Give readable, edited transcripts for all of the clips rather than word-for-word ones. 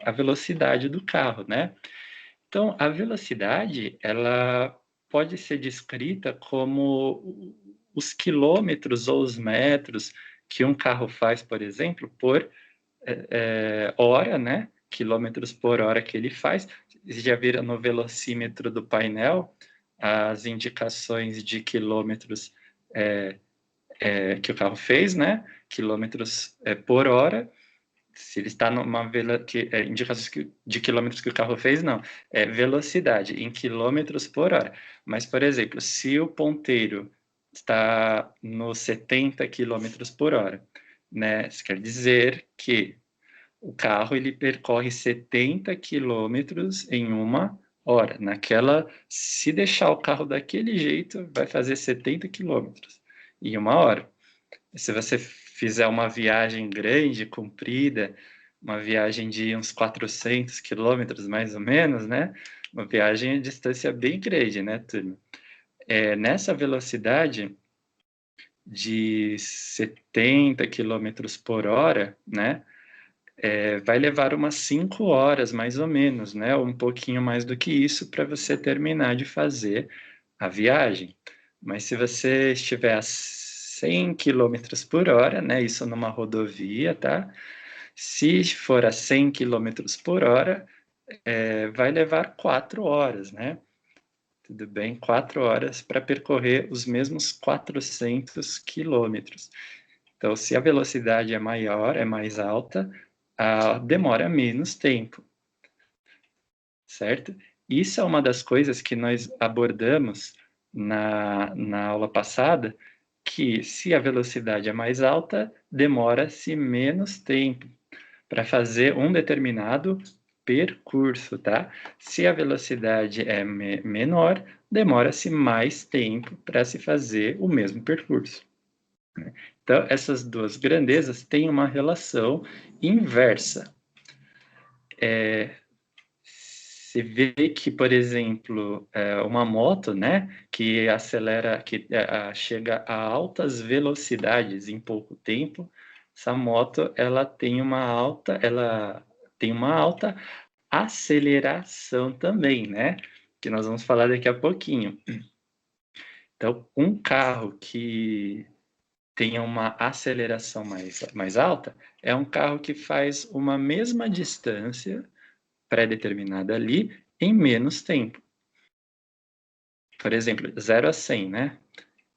a velocidade do carro, né? Então, a velocidade, ela pode ser descrita como os quilômetros ou os metros que um carro faz, por exemplo, por hora, né? Quilômetros por hora que ele faz. Vocês já viram no velocímetro do painel as indicações de quilômetros que o carro fez, né? Quilômetros por hora. Se ele está numa indicações de quilômetros que o carro fez, não. É velocidade em quilômetros por hora. Mas, por exemplo, se o ponteiro está nos 70 quilômetros por hora, né? Isso quer dizer que o carro ele percorre 70 quilômetros em uma hora. Se deixar o carro daquele jeito, vai fazer 70 quilômetros em uma hora. Se você fizer uma viagem grande, comprida, uma viagem de uns 400 quilômetros, mais ou menos, né? Uma viagem a distância bem grande, né, turma? Nessa velocidade de 70 quilômetros por hora, né? Vai levar umas 5 horas, mais ou menos, né? Ou um pouquinho mais do que isso para você terminar de fazer a viagem. Mas se você estiver a 100 quilômetros por hora, né? Isso numa rodovia, tá? Se for a 100 quilômetros por hora, vai levar 4 horas, né? Tudo bem? 4 horas para percorrer os mesmos 400 quilômetros. Então, se a velocidade é maior, é mais alta, demora menos tempo, certo? Isso é uma das coisas que nós abordamos na aula passada, que se a velocidade é mais alta, demora-se menos tempo para fazer um determinado percurso, tá? Se a velocidade é menor, demora-se mais tempo para se fazer o mesmo percurso. Então, essas duas grandezas têm uma relação inversa. Você vê que, por exemplo, uma moto, né, que acelera, que chega a altas velocidades em pouco tempo, essa moto ela tem uma alta aceleração também, né? Que nós vamos falar daqui a pouquinho. Então, um carro que tenha uma aceleração mais alta é um carro que faz uma mesma distância pré-determinada ali em menos tempo. Por exemplo, 0 a 100, né?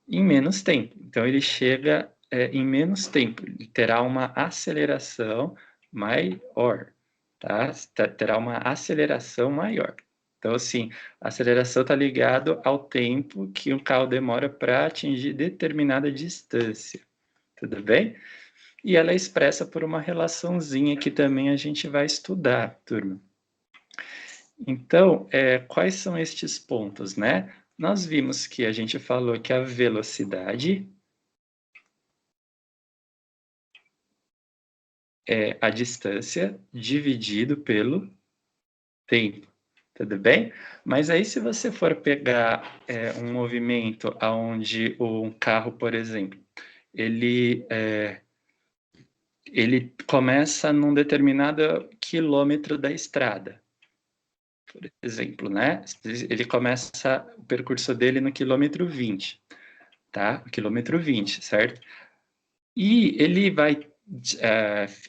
Em menos tempo. Então, ele chega em menos tempo. Ele terá uma aceleração maior, tá? Terá uma aceleração maior. Então, assim, a aceleração está ligado ao tempo que um carro demora para atingir determinada distância. Tudo bem? E ela é expressa por uma relaçãozinha que também a gente vai estudar, turma. Então, quais são estes pontos, né? Nós vimos que a gente falou que a velocidade é a distância dividido pelo tempo, tudo bem? Mas aí se você for pegar um movimento onde um carro, por exemplo, ele começa num determinado quilômetro da estrada, por exemplo, né? Ele começa o percurso dele no quilômetro 20, tá? O quilômetro 20, certo? E ele vai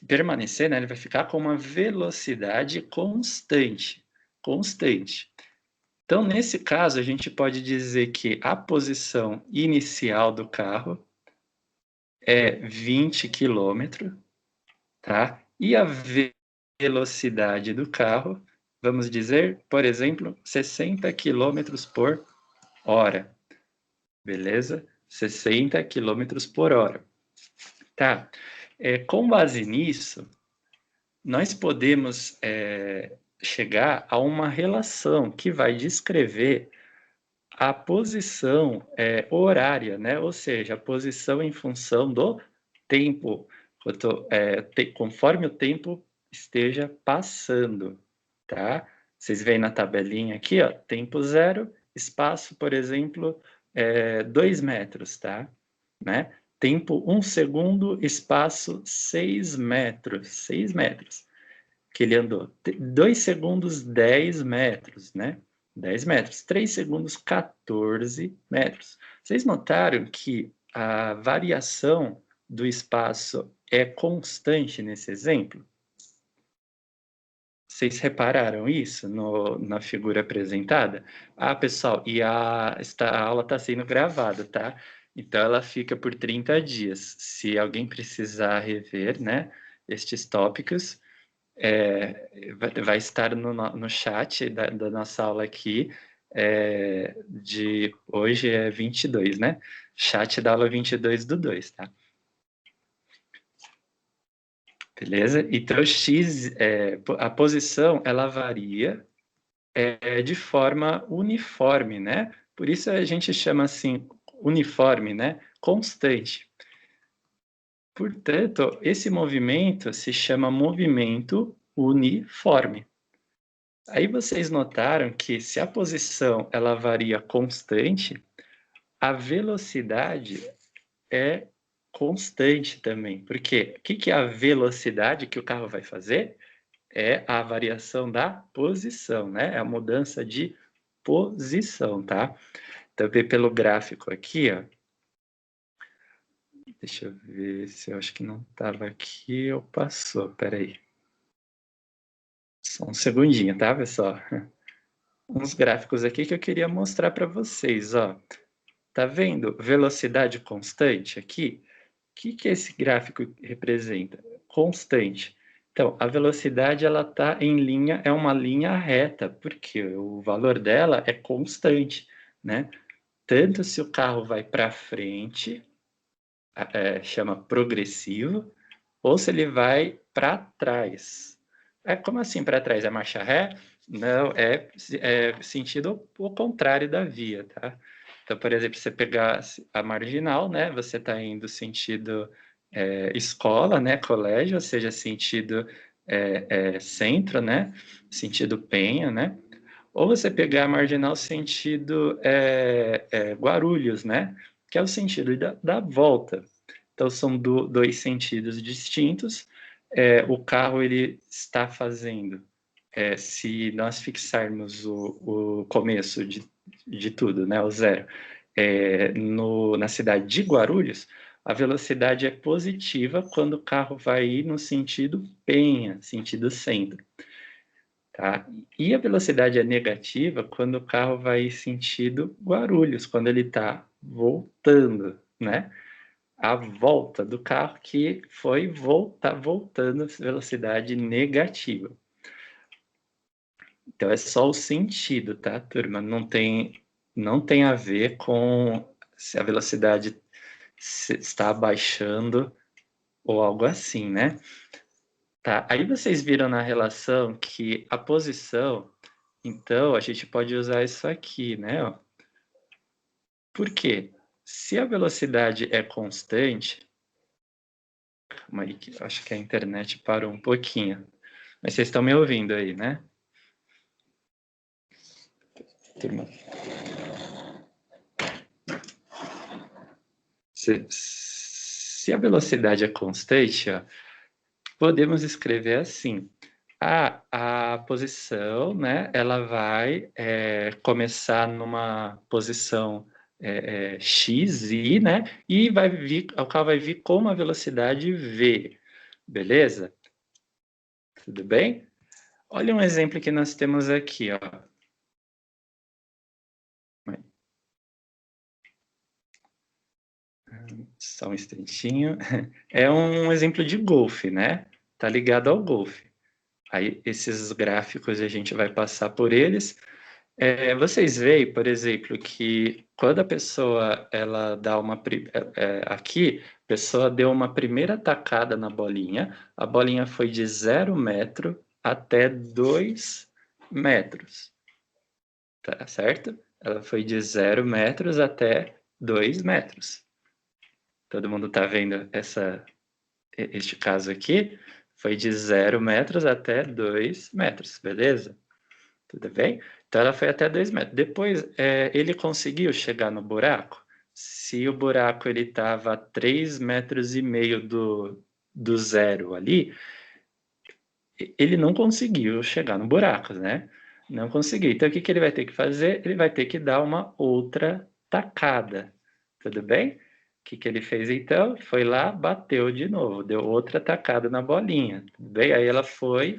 permanecer, né? Ele vai ficar com uma velocidade constante. Então, nesse caso, a gente pode dizer que a posição inicial do carro é 20 km, tá? E a velocidade do carro, vamos dizer, por exemplo, 60 km por hora, beleza? 60 km por hora. Tá. Com base nisso, nós podemos chegar a uma relação que vai descrever a posição horária, né? Ou seja, a posição em função do tempo, conforme o tempo esteja passando, tá? Vocês veem na tabelinha aqui, ó, tempo zero, espaço, por exemplo, 2 metros, tá? Né? Tempo 1 segundo, espaço 6 metros. 6 metros. que ele andou. 2 segundos, 10 metros, né? 10 metros. 3 segundos, 14 metros. Vocês notaram que a variação do espaço é constante nesse exemplo? Vocês repararam isso na figura apresentada? Ah, pessoal, a aula está sendo gravada, tá? Então, ela fica por 30 dias. Se alguém precisar rever, né, estes tópicos, vai estar no chat da nossa aula aqui, de hoje é 22, né? Chat da aula 22 do 2, tá? Beleza? Então, a posição, ela varia de forma uniforme, né? Por isso a gente chama assim, uniforme, né? Constante. Portanto, esse movimento se chama movimento uniforme. Aí vocês notaram que se a posição ela varia constante, a velocidade é constante também. Por quê? O que é a velocidade que o carro vai fazer? É a variação da posição, né? É a mudança de posição, tá? Também pelo gráfico aqui, ó. Deixa eu ver se eu acho que não estava aqui ou passou. Peraí. Só um segundinho, tá, pessoal? Uns gráficos aqui que eu queria mostrar para vocês, ó. Tá vendo velocidade constante aqui? O que esse gráfico representa? Constante. Então, a velocidade ela está em linha, é uma linha reta, porque o valor dela é constante, né? Tanto se o carro vai para frente, chama progressivo, ou se ele vai para trás. Como assim para trás? É marcha ré? Não, é sentido o contrário da via, tá? Então, por exemplo, você pegar a marginal, né? Você está indo sentido escola, né? Colégio, ou seja, sentido centro, né? Sentido Penha, né? Ou você pegar a marginal sentido Guarulhos, né? Que é o sentido da volta. Então, são dois sentidos distintos. O carro ele está fazendo, se nós fixarmos o começo de tudo, né, o zero, na cidade de Guarulhos, a velocidade é positiva quando o carro vai ir no sentido Penha, sentido centro. Tá? E a velocidade é negativa quando o carro vai sentido Guarulhos, quando ele está voltando, né? A volta do carro que foi voltando velocidade negativa. Então é só o sentido, tá, turma? Não tem a ver com se a velocidade está abaixando ou algo assim, né? Tá, aí vocês viram na relação que a posição, então a gente pode usar isso aqui, né? Ó. Por quê? Se a velocidade é constante, calma aí, que acho que a internet parou um pouquinho. Mas vocês estão me ouvindo aí, né? Turma. Se a velocidade é constante, ó, podemos escrever assim. A posição, né, ela vai começar numa posição x, y, né, e o carro vai vir com uma velocidade v, beleza? Tudo bem? Olha um exemplo que nós temos aqui, ó. Só um instantinho. É um exemplo de golfe, né? Tá ligado ao golfe. Aí, esses gráficos a gente vai passar por eles. Vocês veem, por exemplo, que quando a pessoa ela dá aqui, a pessoa deu uma primeira tacada na bolinha, a bolinha foi de 0 metro até 2 metros, tá certo? Ela foi de 0 metros até 2 metros. Todo mundo está vendo este caso aqui? Foi de 0 metros até 2 metros, beleza? Tudo bem? Então ela foi até 2 metros. Depois ele conseguiu chegar no buraco. Se o buraco ele estava a 3,5 metros do zero ali, ele não conseguiu chegar no buraco, né? Não conseguiu. Então, o que ele vai ter que fazer? Ele vai ter que dar uma outra tacada, tudo bem? O que ele fez então? Foi lá, bateu de novo, deu outra tacada na bolinha, tudo bem? Aí ela foi,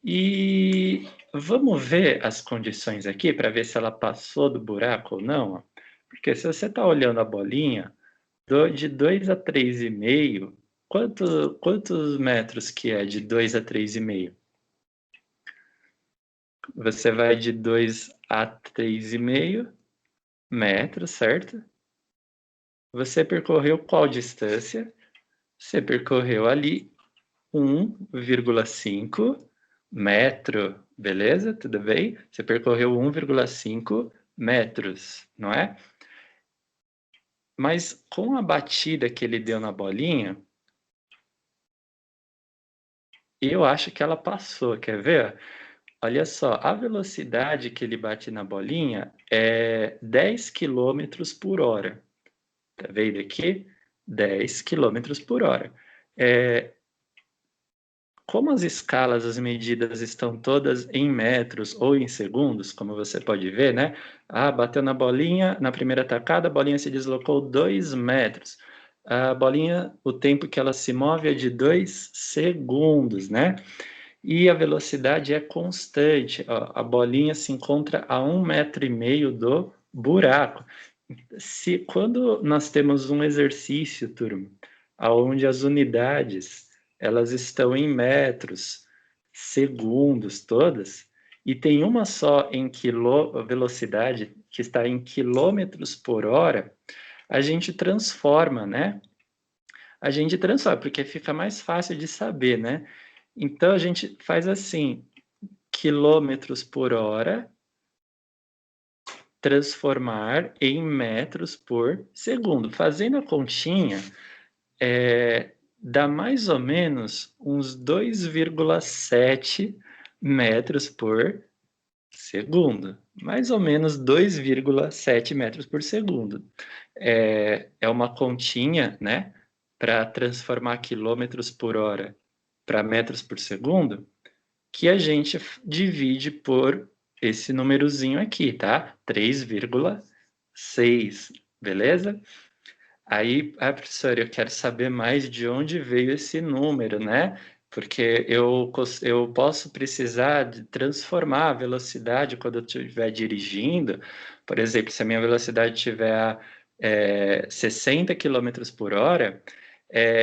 e vamos ver as condições aqui para ver se ela passou do buraco ou não. Ó. Porque se você está olhando a bolinha, de 2 a 3,5, quantos metros que é de 2 a 3,5? Você vai de 2 a 3,5 metros, certo? Você percorreu qual distância? Você percorreu ali 1,5 metro, beleza? Tudo bem? Você percorreu 1,5 metros, não é? Mas com a batida que ele deu na bolinha, eu acho que ela passou, quer ver? Olha só, a velocidade que ele bate na bolinha é 10 quilômetros por hora. Tá vendo aqui? 10 quilômetros por hora. Como as escalas, as medidas estão todas em metros ou em segundos, como você pode ver, né? Ah, bateu na bolinha, na primeira tacada, a bolinha se deslocou 2 metros. A bolinha, o tempo que ela se move é de 2 segundos, né? E a velocidade é constante. Ó, a bolinha se encontra a 1,5 metro do buraco. Quando nós temos um exercício, turma, onde as unidades elas estão em metros, segundos, todas, e tem uma só em velocidade que está em quilômetros por hora, a gente transforma, né? A gente transforma, porque fica mais fácil de saber, né? Então a gente faz assim, quilômetros por hora transformar em metros por segundo. Fazendo a continha, dá mais ou menos uns 2,7 metros por segundo. Mais ou menos 2,7 metros por segundo. É uma continha, né? Para transformar quilômetros por hora para metros por segundo, que a gente divide por esse númerozinho aqui, tá? 3,6, beleza? Aí, professora, eu quero saber mais de onde veio esse número, né? Porque eu posso precisar de transformar a velocidade quando eu estiver dirigindo. Por exemplo, se a minha velocidade estiver a 60 quilômetros por hora,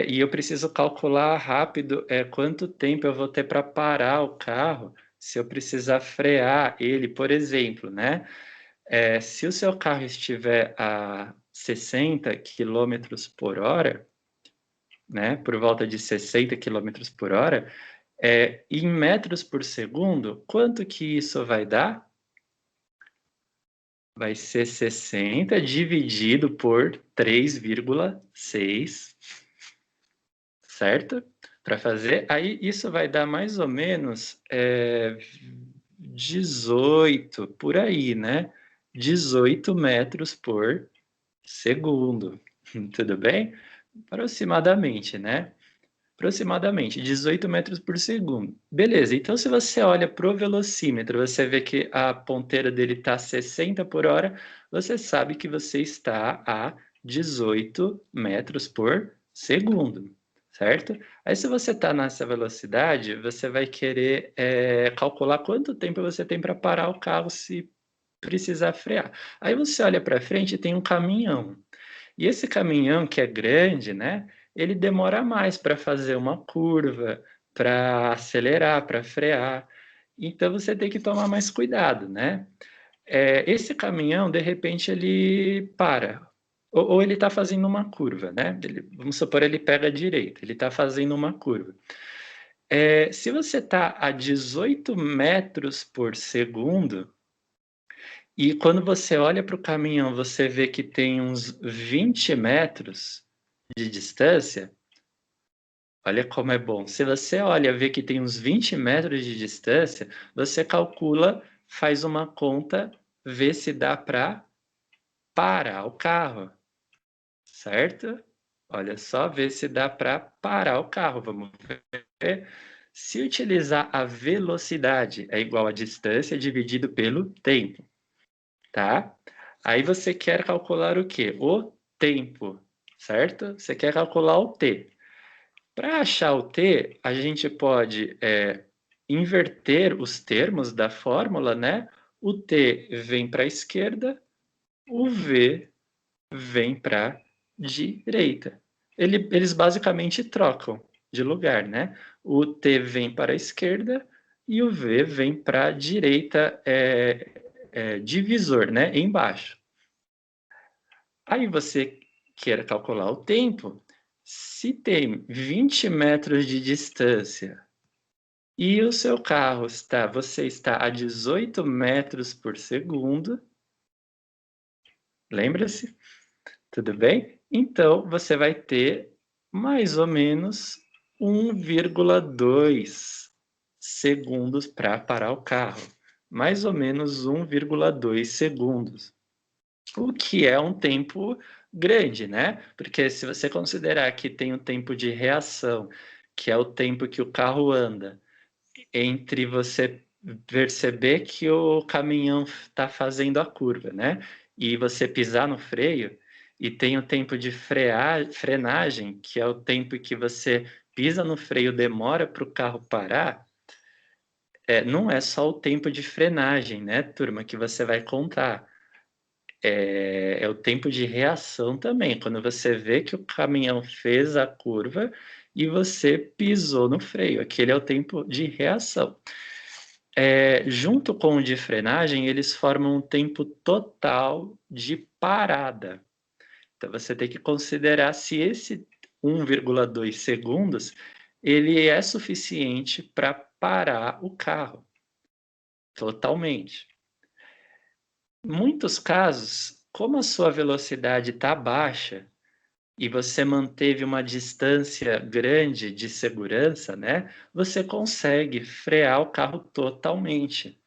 e eu preciso calcular rápido quanto tempo eu vou ter para parar o carro, se eu precisar frear ele, por exemplo, né? Se o seu carro estiver a 60 quilômetros por hora, né, por volta de 60 quilômetros por hora, em metros por segundo, quanto que isso vai dar? Vai ser 60 dividido por 3,6, certo? Para fazer, aí isso vai dar mais ou menos 18, por aí, né? 18 metros por segundo, tudo bem? Aproximadamente, né? Aproximadamente 18 metros por segundo. Beleza, então se você olha para o velocímetro, você vê que a ponteira dele está a 60 por hora, você sabe que você está a 18 metros por segundo, certo? Aí se você está nessa velocidade, você vai querer calcular quanto tempo você tem para parar o carro se precisar frear. Aí você olha para frente e tem um caminhão. E esse caminhão que é grande, né, ele demora mais para fazer uma curva, para acelerar, para frear. Então você tem que tomar mais cuidado, né? Esse caminhão, de repente, ele para. Ou ele está fazendo uma curva, né? Vamos supor, ele pega a direita, ele está fazendo uma curva. Se você está a 18 metros por segundo, e quando você olha para o caminhão, você vê que tem uns 20 metros de distância, olha como é bom. Se você olha, vê que tem uns 20 metros de distância, você calcula, faz uma conta, vê se dá para parar o carro, certo? Olha só, vê se dá para parar o carro. Vamos ver Se utilizar a velocidade, é igual a distância dividido pelo tempo, tá? Aí você quer calcular o quê? O tempo, certo? Você quer calcular o t. Para achar o t, a gente pode inverter os termos da fórmula, né? O t vem para a esquerda, o v vem para a direita. Eles basicamente trocam de lugar, né? O t vem para a esquerda e o v vem para a direita, divisor, né? Embaixo. Aí você quer calcular o tempo. Se tem 20 metros de distância e o seu carro você está a 18 metros por segundo, lembra-se? Tudo bem? Então, você vai ter mais ou menos 1,2 segundos para parar o carro. Mais ou menos 1,2 segundos. O que é um tempo grande, né? Porque se você considerar que tem o tempo de reação, que é o tempo que o carro anda, entre você perceber que o caminhão está fazendo a curva, né? E você pisar no freio, e tem o tempo de frenagem, que é o tempo que você pisa no freio, demora para o carro parar. Não é só o tempo de frenagem, né, turma, que você vai contar. É o tempo de reação também, quando você vê que o caminhão fez a curva e você pisou no freio. Aquele é o tempo de reação. Junto com o de frenagem, eles formam um tempo total de parada. Então, você tem que considerar se esse 1,2 segundos ele é suficiente para parar o carro totalmente. Em muitos casos, como a sua velocidade está baixa e você manteve uma distância grande de segurança, né, você consegue frear o carro totalmente.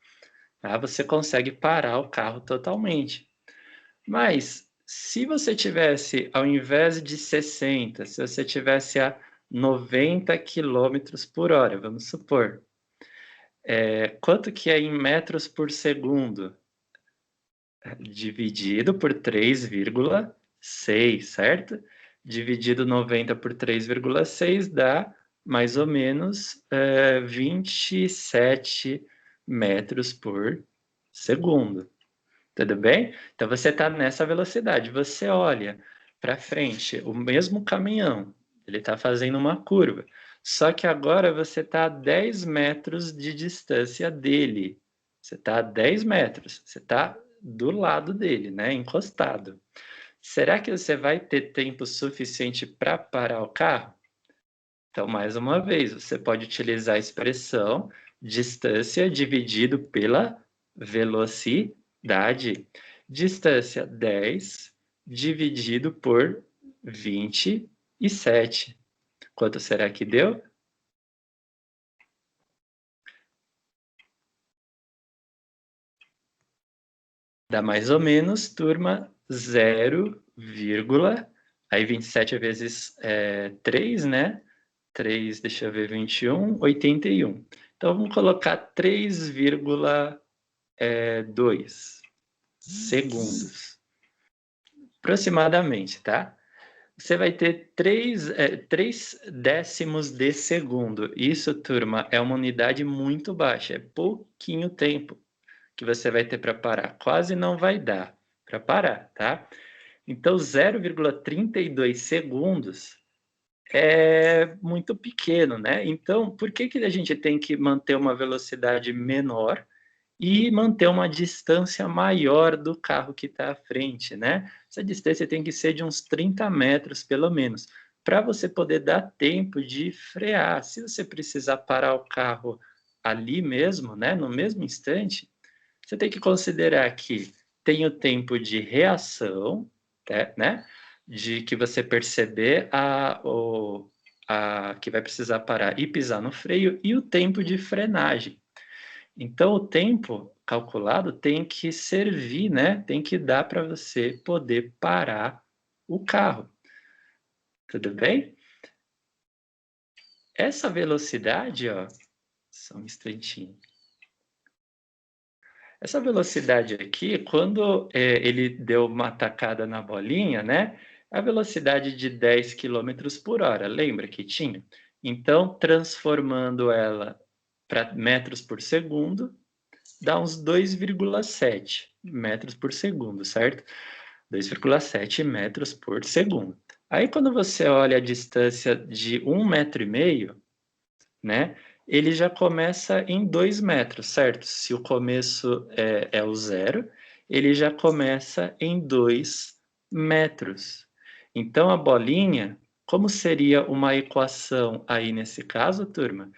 Tá? Você consegue parar o carro totalmente. Mas se você tivesse, ao invés de 60, se você tivesse a 90 quilômetros por hora, vamos supor, quanto que é em metros por segundo? Dividido por 3,6, certo? Dividido 90 por 3,6 dá mais ou menos 27 metros por segundo. Tudo bem? Então você está nessa velocidade. Você olha para frente, o mesmo caminhão, ele está fazendo uma curva. Só que agora você está a 10 metros de distância dele. Você está a 10 metros. Você está do lado dele, né? Encostado. Será que você vai ter tempo suficiente para parar o carro? Então, mais uma vez, você pode utilizar a expressão distância dividido pela velocidade. Distância 10 dividido por 27. Quanto será que deu? Dá mais ou menos, turma, 0, aí 27 vezes 3, né? 3, deixa eu ver, 21, 81. Então, vamos colocar 3,2 segundos, aproximadamente, tá? Você vai ter 3 décimos de segundo. Isso, turma, é uma unidade muito baixa, é pouquinho tempo que você vai ter para parar. Quase não vai dar para parar, tá? Então, 0,32 segundos é muito pequeno, né? Então, por que que a gente tem que manter uma velocidade menor e manter uma distância maior do carro que está à frente, né? Essa distância tem que ser de uns 30 metros, pelo menos, para você poder dar tempo de frear. Se você precisar parar o carro ali mesmo, né, no mesmo instante, você tem que considerar que tem o tempo de reação, né? De que você perceber que vai precisar parar e pisar no freio, e o tempo de frenagem. Então, o tempo calculado tem que servir, né? Tem que dar para você poder parar o carro. Tudo bem? Essa velocidade, ó, Só um instantinho. Essa velocidade aqui, quando ele deu uma tacada na bolinha, né? A velocidade de 10 quilômetros por hora, lembra que tinha? Então, transformando ela para metros por segundo, dá uns 2,7 metros por segundo, certo? 2,7 metros por segundo. Aí, quando você olha a distância de 1,5 metro, né? Ele já começa em 2 metros, certo? Se o começo é o zero, ele já começa em 2 metros. Então, a bolinha, como seria uma equação aí nesse caso, turma?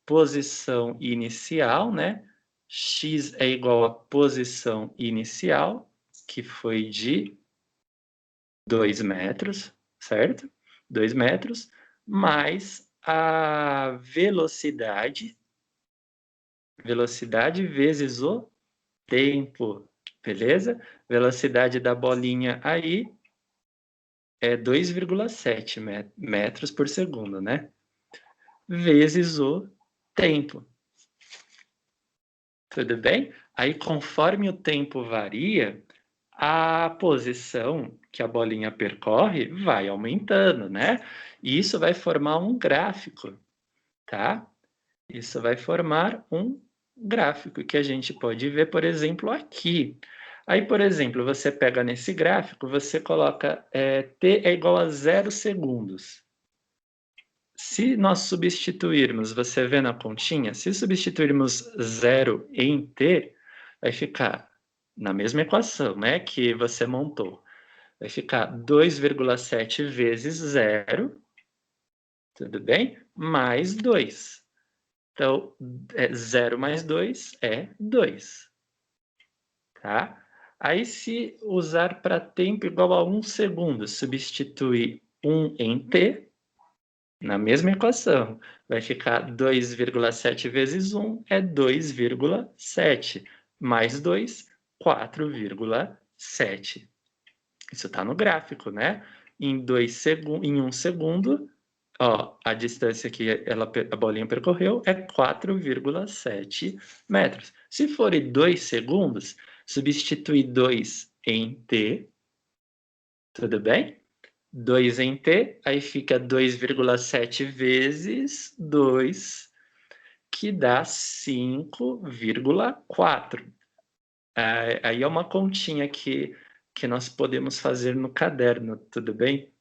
Posição inicial, né? X é igual a posição inicial, que foi de 2 metros, certo? 2 metros, mais a velocidade vezes o tempo, beleza? Velocidade da bolinha aí é 2,7 metros por segundo, né? Vezes o tempo. Tudo bem? Aí, conforme o tempo varia, a posição que a bolinha percorre vai aumentando, né? E isso vai formar um gráfico, tá? Isso vai formar um gráfico que a gente pode ver, por exemplo, aqui. Aí, por exemplo, você pega nesse gráfico, você coloca t é igual a 0 segundos. Se nós substituirmos, você vê na continha, se substituirmos 0 em t, vai ficar na mesma equação, né, que você montou. Vai ficar 2,7 vezes 0, tudo bem? Mais 2. Então, 0 mais 2 é 2, tá? Aí, se usar para tempo igual a 1 segundo, substituir 1 em t, na mesma equação, vai ficar 2,7 vezes 1 é 2,7, mais 2, 4,7. Isso está no gráfico, né? Em 1 segundo, ó, a distância que a bolinha percorreu é 4,7 metros. Se for em 2 segundos, substitui 2 em t, tudo bem? 2 em t, aí fica 2,7 vezes 2, que dá 5,4. Aí é uma continha que nós podemos fazer no caderno, tudo bem?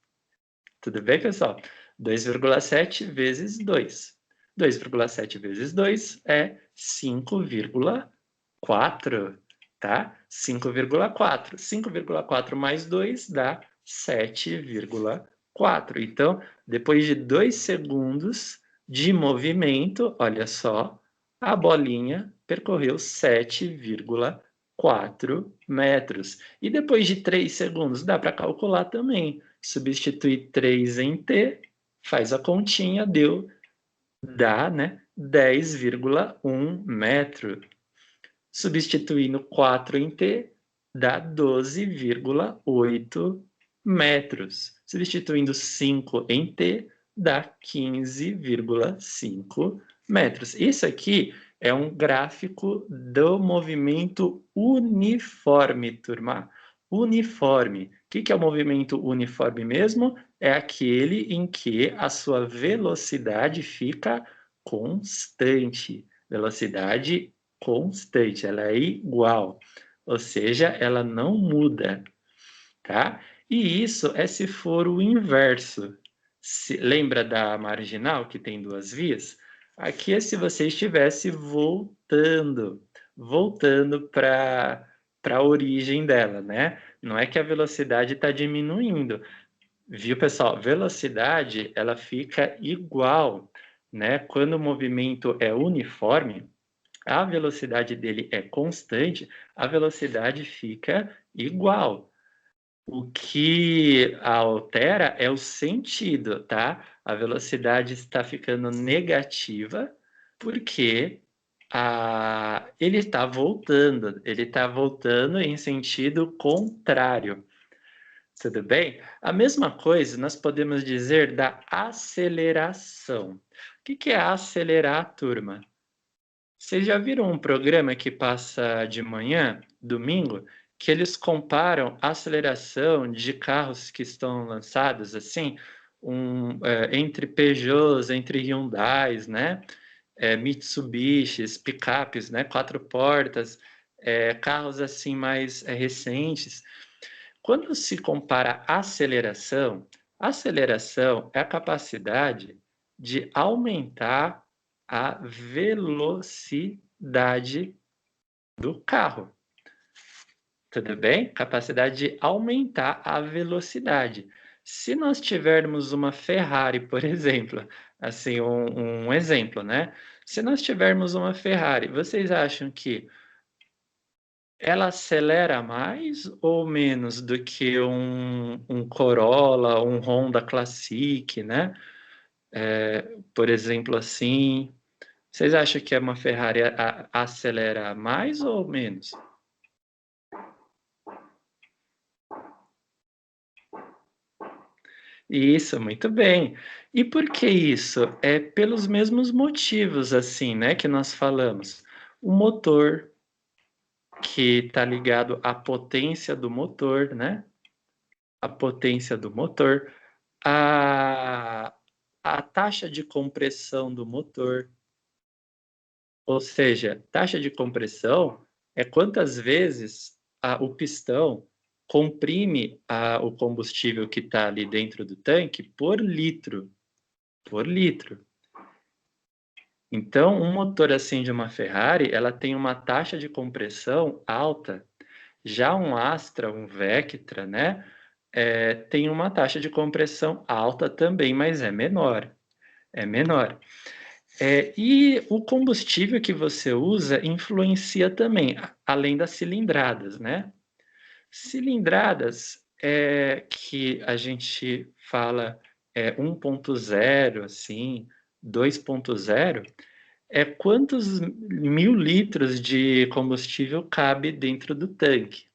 Tudo bem, pessoal? 2,7 vezes 2. 2,7 vezes 2 é 5,4, tá? 5,4. 5,4 mais 2 dá 7,4. Então, depois de 2 segundos de movimento, olha só, a bolinha percorreu 7,4 metros. E depois de 3 segundos, dá para calcular também. Substituir 3 em t, faz a continha, dá, né, 10,1 metro. Substituindo 4 em t, dá 12,8 metros. Substituindo 5 em t, dá 15,5 metros. Isso aqui é um gráfico do movimento uniforme, turma. Uniforme. O que é o movimento uniforme mesmo? É aquele em que a sua velocidade fica constante. Velocidade constante, ela é igual, ou seja, ela não muda, tá? E isso é se for o inverso. Lembra da marginal que tem duas vias? Aqui é se você estivesse voltando para a origem dela, né? Não é que a velocidade está diminuindo, viu, pessoal? Velocidade, ela fica igual, né? Quando o movimento é uniforme, a velocidade dele é constante, a velocidade fica igual. O que altera é o sentido, tá? A velocidade está ficando negativa porque ele está voltando em sentido contrário. Tudo bem? A mesma coisa nós podemos dizer da aceleração. O que é acelerar, turma? Vocês já viram um programa que passa de manhã, domingo, que eles comparam a aceleração de carros que estão lançados, assim, entre Peugeots, entre Hyundais, né? Mitsubishis, picapes, né? 4 portas, carros assim mais recentes. Quando se compara a aceleração é a capacidade de aumentar a velocidade do carro. Tudo bem? Capacidade de aumentar a velocidade. Se nós tivermos uma Ferrari, por exemplo, assim, um exemplo, né? Se nós tivermos uma Ferrari, vocês acham que ela acelera mais ou menos do que um Corolla, um Honda Classic, né? Por exemplo, assim, vocês acham que uma Ferrari acelera mais ou menos? Isso, muito bem. E por que isso? É pelos mesmos motivos, assim, né, que nós falamos. O motor, que está ligado à potência do motor, né? A potência do motor, a, a taxa de compressão do motor, ou seja, taxa de compressão é quantas vezes o pistão comprime o combustível que está ali dentro do tanque por litro. Por litro. Então, um motor assim de uma Ferrari, ela tem uma taxa de compressão alta. Já um Astra, um Vectra, né, tem uma taxa de compressão alta também, mas é menor. É menor. E o combustível que você usa influencia também, além das cilindradas, né? Cilindradas que a gente fala 1.0, assim, 2.0, quantos 1.000 litros de combustível cabe dentro do tanque,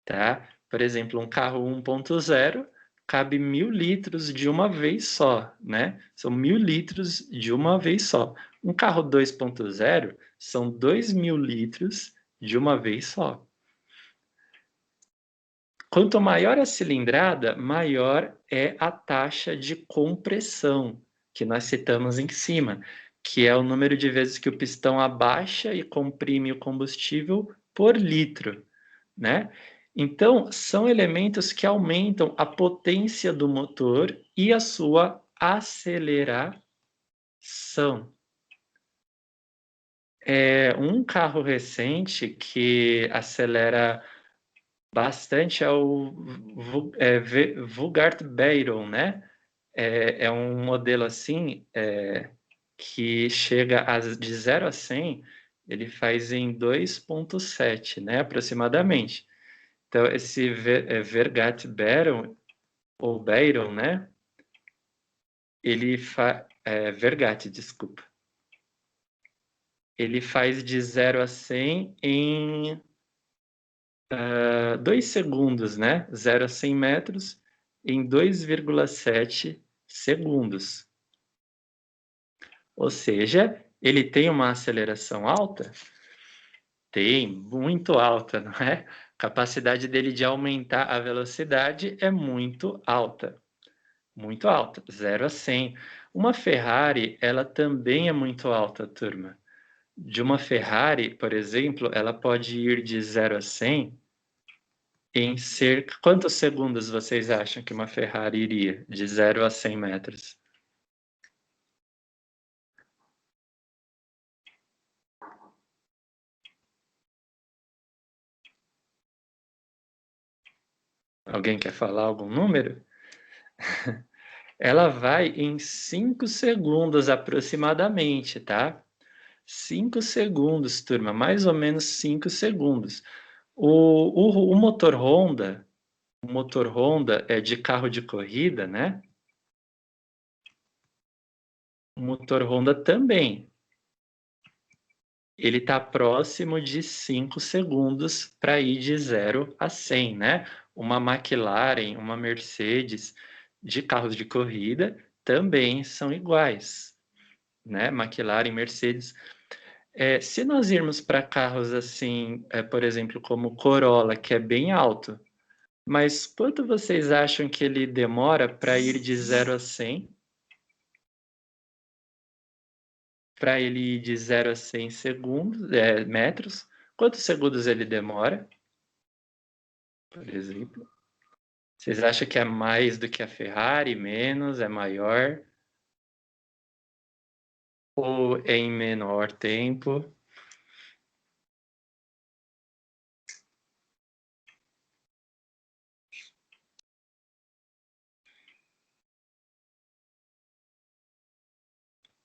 tá? Por exemplo, um carro 1.0 cabe 1.000 litros de uma vez só, né? São 1.000 litros de uma vez só. Um carro 2.0 são 2.000 litros de uma vez só. Quanto maior a cilindrada, maior é a taxa de compressão, que nós citamos em cima, que é o número de vezes que o pistão abaixa e comprime o combustível por litro, né? Então, são elementos que aumentam a potência do motor e a sua aceleração. Um carro recente que acelera bastante é o Vulgate Bayron, né? É um modelo assim que chega de 0 a 100, ele faz em 2.7, né? Aproximadamente. Então, esse Vergat Bayron, ou Bayron, né? Ele faz... Vergat, desculpa. Ele faz de 0 a 100 em 2 segundos, né? 0 a 100 metros em 2,7 segundos. Ou seja, ele tem uma aceleração alta? Tem, muito alta, não é? A capacidade dele de aumentar a velocidade é muito alta. Muito alta, 0 a 100. Uma Ferrari, ela também é muito alta, turma. De uma Ferrari, por exemplo, ela pode ir de 0 a 100 em cerca... Quantos segundos vocês acham que uma Ferrari iria de 0 a 100 metros? Alguém quer falar algum número? Ela vai em 5 segundos aproximadamente, tá? 5 segundos, turma, mais ou menos 5 segundos. O motor Honda é de carro de corrida, né? O motor Honda também. Ele está próximo de 5 segundos para ir de 0 a 100, né? Uma McLaren, uma Mercedes de carros de corrida também são iguais. né? McLaren, Mercedes. Se nós irmos para carros assim, por exemplo, como Corolla, que é bem alto, mas quanto vocês acham que ele demora para ir de 0 a 100? Para ele ir de 0 a 100 segundos, metros, quantos segundos ele demora, por exemplo? Vocês acham que é mais do que a Ferrari, menos, é maior? Ou é em menor tempo?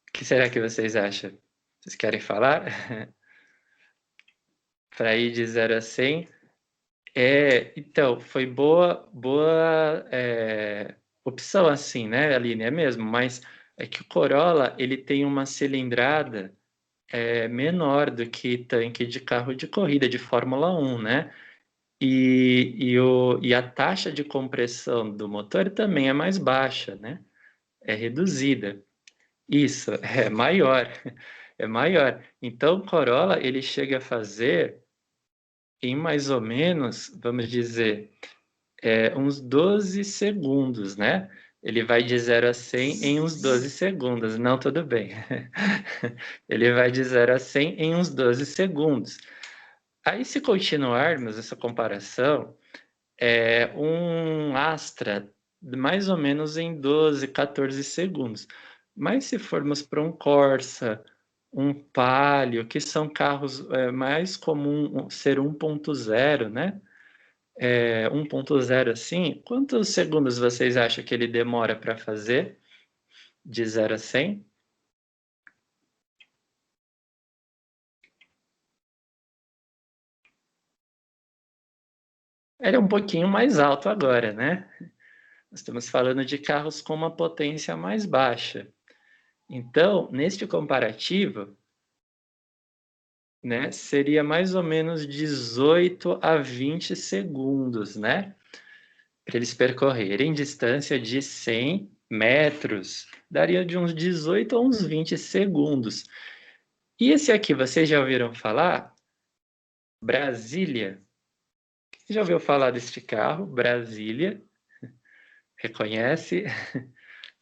O que será que vocês acham? Vocês querem falar? Para ir de 0 a 100? Então, foi boa opção assim, né, Aline? É mesmo, mas é que o Corolla, ele tem uma cilindrada menor do que tanque de carro de corrida, de Fórmula 1, né? E a taxa de compressão do motor também é mais baixa, né? É reduzida. Isso, é maior, é maior. Então, o Corolla, ele chega a fazer em mais ou menos, vamos dizer, uns 12 segundos, né? Ele vai de 0 a 100 em uns 12 segundos. Não, tudo bem. Ele vai de 0 a 100 em uns 12 segundos. Aí, se continuarmos essa comparação, um Astra, mais ou menos em 12, 14 segundos. Mas se formos para um Corsa, um Palio, que são carros mais comum ser 1.0, né? 1.0 assim, quantos segundos vocês acham que ele demora para fazer de 0 a 100? Ele é um pouquinho mais alto agora, né? Nós estamos falando de carros com uma potência mais baixa. Então, neste comparativo, né, seria mais ou menos 18 a 20 segundos, né? Para eles percorrerem distância de 100 metros. Daria de uns 18 a uns 20 segundos. E esse aqui, vocês já ouviram falar? Brasília. Você já ouviu falar deste carro? Brasília. Reconhece?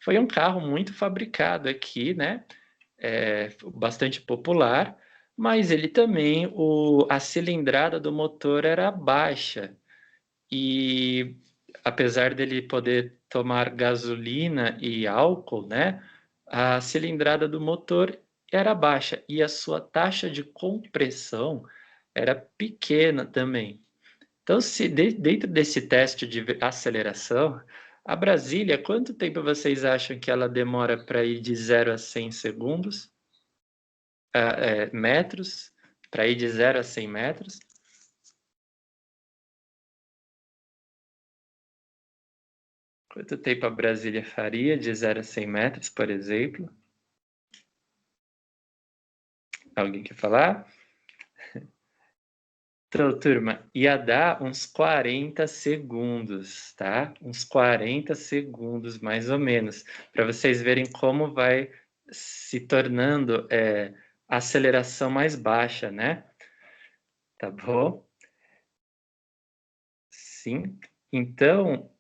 Foi um carro muito fabricado aqui, né? Bastante popular, mas ele também, a cilindrada do motor era baixa. E apesar dele poder tomar gasolina e álcool, né? A cilindrada do motor era baixa e a sua taxa de compressão era pequena também. Então, se dentro desse teste de aceleração, a Brasília, quanto tempo vocês acham que ela demora para ir de 0 a 100 segundos? Metros? Para ir de 0 a 100 metros? Quanto tempo a Brasília faria de 0 a 100 metros, por exemplo? Alguém quer falar? Então, turma, ia dar uns 40 segundos, tá? Uns 40 segundos, mais ou menos, para vocês verem como vai se tornando a aceleração mais baixa, né? Tá bom? Sim. Então,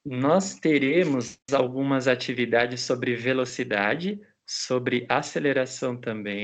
nós teremos algumas atividades sobre velocidade, sobre aceleração também.